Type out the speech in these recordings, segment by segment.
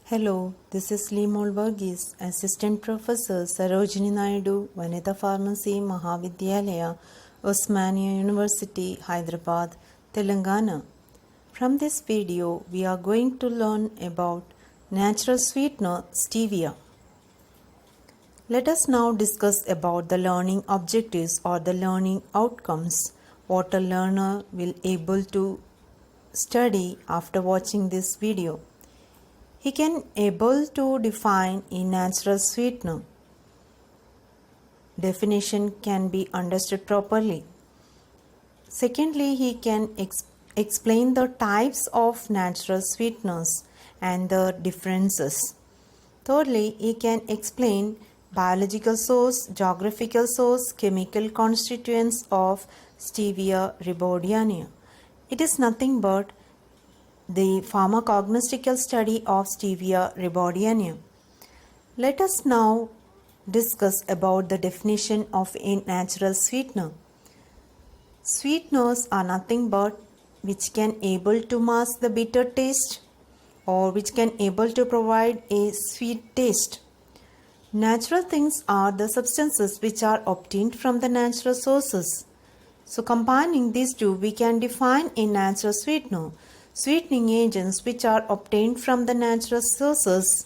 Hello, this is Limol Varghese, Assistant Professor, Sarojini Naidu, Vanitha Pharmacy, Mahavidyalaya, Osmania University, Hyderabad, Telangana. From this video, we are going to learn about natural sweetener stevia. Let us now discuss about the learning objectives or the learning outcomes, what a learner will able to study after watching this video. He can able to define a natural sweetener. Definition can be understood properly. Secondly, he can explain the types of natural sweeteners and the differences. Thirdly, he can explain biological source, geographical source, chemical constituents of Stevia rebaudiana. It is nothing but the pharmacognostical study of Stevia rebaudiana. Let us now discuss about the definition of a natural sweetener. Sweeteners are nothing but which can able to mask the bitter taste or which can able to provide a sweet taste. Natural things are the substances which are obtained from the natural sources. So combining these two, we can define a natural sweetener. Sweetening agents which are obtained from the natural sources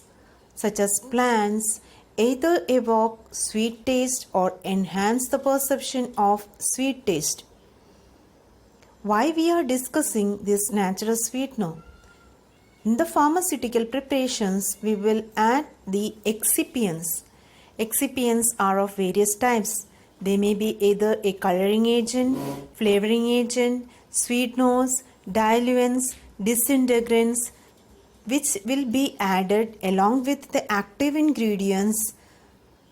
such as plants either evoke sweet taste or enhance the perception of sweet taste. Why we are discussing this natural sweetener? In the pharmaceutical preparations, we will add the excipients. Excipients are of various types. They may be either a coloring agent, flavoring agent, sweeteners, diluents, disintegrants, which will be added along with the active ingredients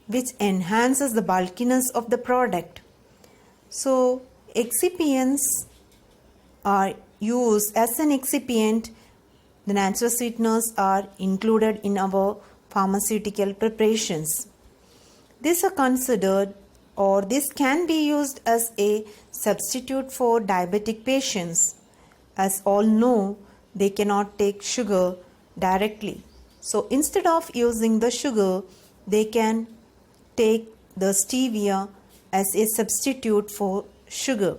which enhances the bulkiness of the product. So excipients are used as an excipient. The natural sweeteners are included in our pharmaceutical preparations. These are considered or this can be used as a substitute for diabetic patients. As all know, they cannot take sugar directly. So instead of using the sugar, they can take the stevia as a substitute for sugar.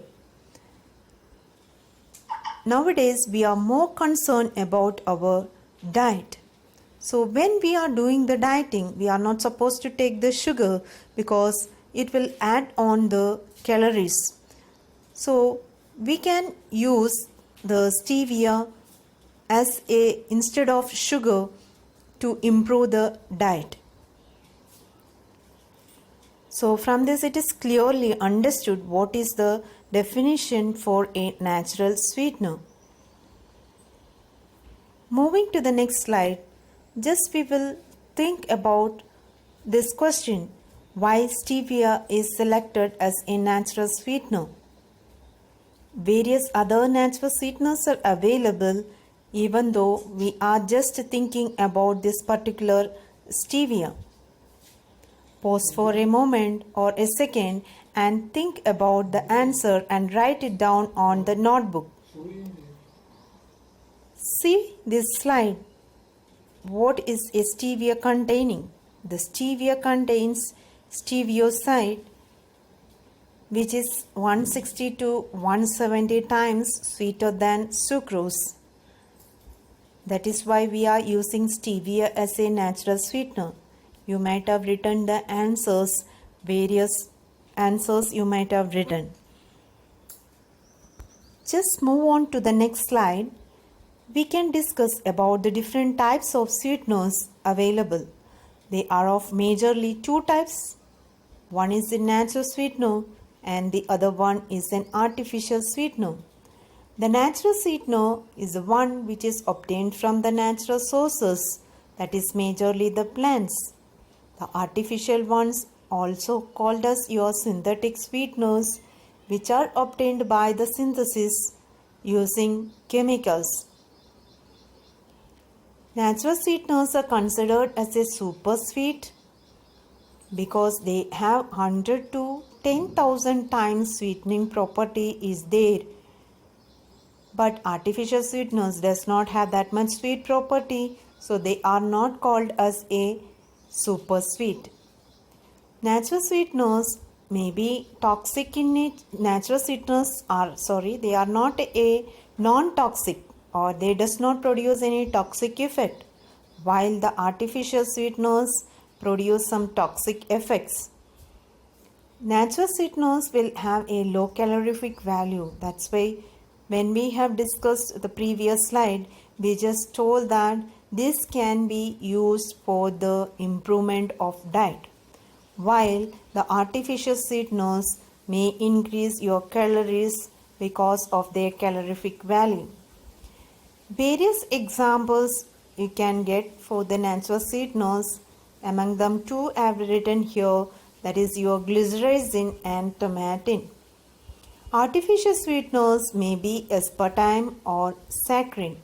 Nowadays, we are more concerned about our diet. So when we are doing the dieting, we are not supposed to take the sugar because it will add on the calories. So we can use the stevia as a instead of sugar to improve the diet. So from this it is clearly understood what is the definition for a natural sweetener. Moving to the next slide, just we will think about this question: why stevia is selected as a natural sweetener? Various other natural sweeteners are available, even though we are just thinking about this particular stevia. Pause for a moment or a second and think about the answer and write it down on the notebook. See this slide. What is a stevia containing? The stevia contains stevioside, which is 160 to 170 times sweeter than sucrose. That is why we are using stevia as a natural sweetener. You might have written the answers, various answers you might have written. Just move on to the next slide. We can discuss about the different types of sweeteners available. They are of majorly two types. One is a natural sweetener and the other one is an artificial sweetener. The natural sweetener is the one which is obtained from the natural sources, that is majorly the plants. The artificial ones, also called as your synthetic sweeteners, which are obtained by the synthesis using chemicals. Natural sweeteners are considered as a super sweet because they have 100 to 10,000 times sweetening property is there. But artificial sweeteners does not have that much sweet property, So they are not called as a super sweet. Natural sweeteners may be toxic in it. Natural sweeteners they are not a non-toxic, or they does not produce any toxic effect, while the artificial sweeteners produce some toxic effects. Natural sweeteners will have a low calorific value. That's why when we have discussed the previous slide, we just told that this can be used for the improvement of diet, while the artificial sweeteners may increase your calories because of their calorific value. Various examples you can get for the natural sweeteners. Among them, two I have written here, that is your glycyrrhizin and tomatin. Artificial sweeteners may be aspartame or saccharin.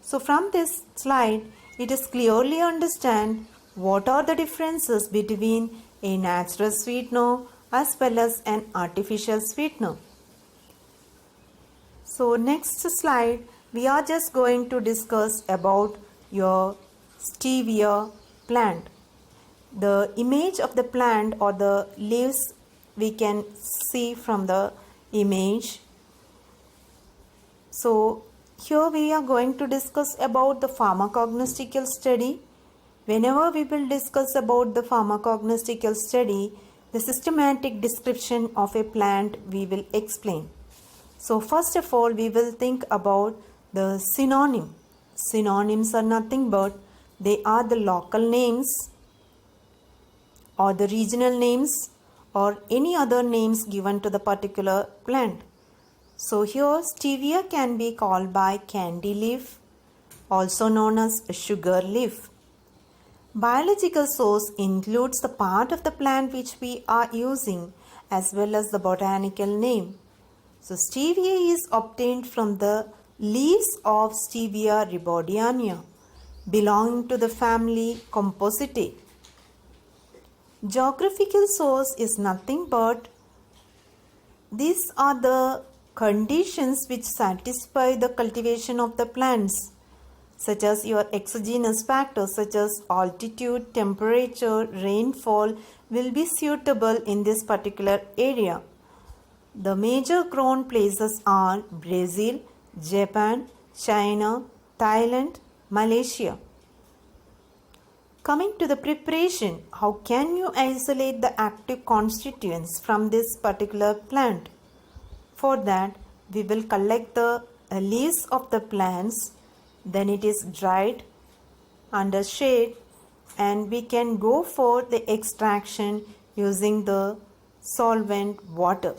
So from this slide, it is clearly understand what are the differences between a natural sweetener as well as an artificial sweetener. So next slide, we are just going to discuss about your stevia plant. The image of the plant or the leaves we can see from the image. So here we are going to discuss about the pharmacognostical study. Whenever we will discuss about the pharmacognostical study, the systematic description of a plant we will explain. So first of all, we will think about the synonym. Synonyms are nothing but they are the local names or the regional names or any other names given to the particular plant. So here stevia can be called by candy leaf, also known as sugar leaf. Biological source includes the part of the plant which we are using as well as the botanical name. So stevia is obtained from the leaves of Stevia rebaudiana, belonging to the family Compositae. Geographical source is nothing but these are the conditions which satisfy the cultivation of the plants, such as your exogenous factors such as altitude, temperature, rainfall will be suitable in this particular area. The major grown places are Brazil, Japan, China, Thailand, Malaysia. Coming to the preparation, how can you isolate the active constituents from this particular plant? For that, we will collect the leaves of the plants, then it is dried under shade, and we can go for the extraction using the solvent water.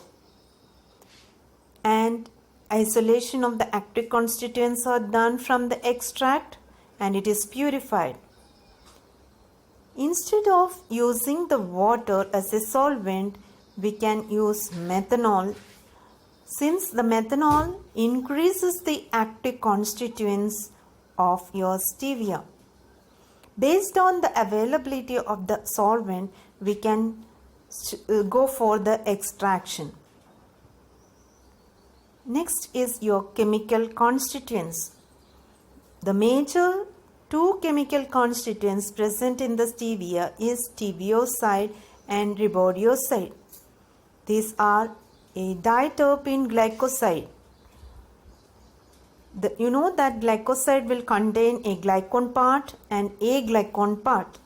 And isolation of the active constituents are done from the extract and it is purified. Instead of using the water as a solvent, we can use methanol, since the methanol increases the active constituents of your stevia. Based on the availability of the solvent, we can go for the extraction. Next is your chemical constituents. The major two chemical constituents present in the stevia is stevioside and rebaudioside. These are a diterpene glycoside. You know that glycoside will contain a glycone part and aglycone part.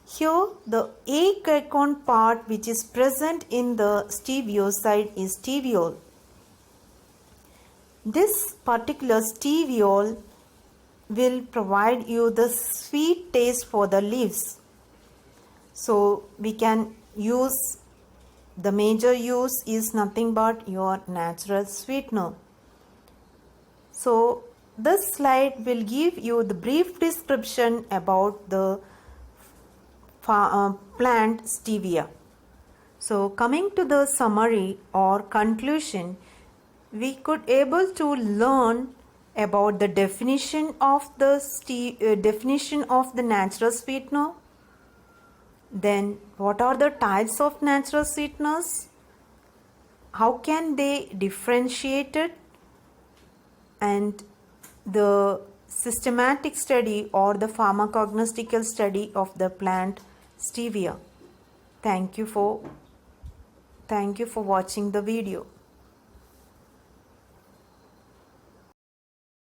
Here the aglycone part which is present in the stevioside is steviol. This particular steviol will provide you the sweet taste for the leaves. So we can use, the major use is nothing but your natural sweetener. So this slide will give you the brief description about the plant stevia. So coming to the summary or conclusion, we could able to learn about the definition of the natural sweetener. Then what are the types of natural sweeteners? How can they differentiate it? And the systematic study or the pharmacognostical study of the plant stevia. Thank you for watching the video.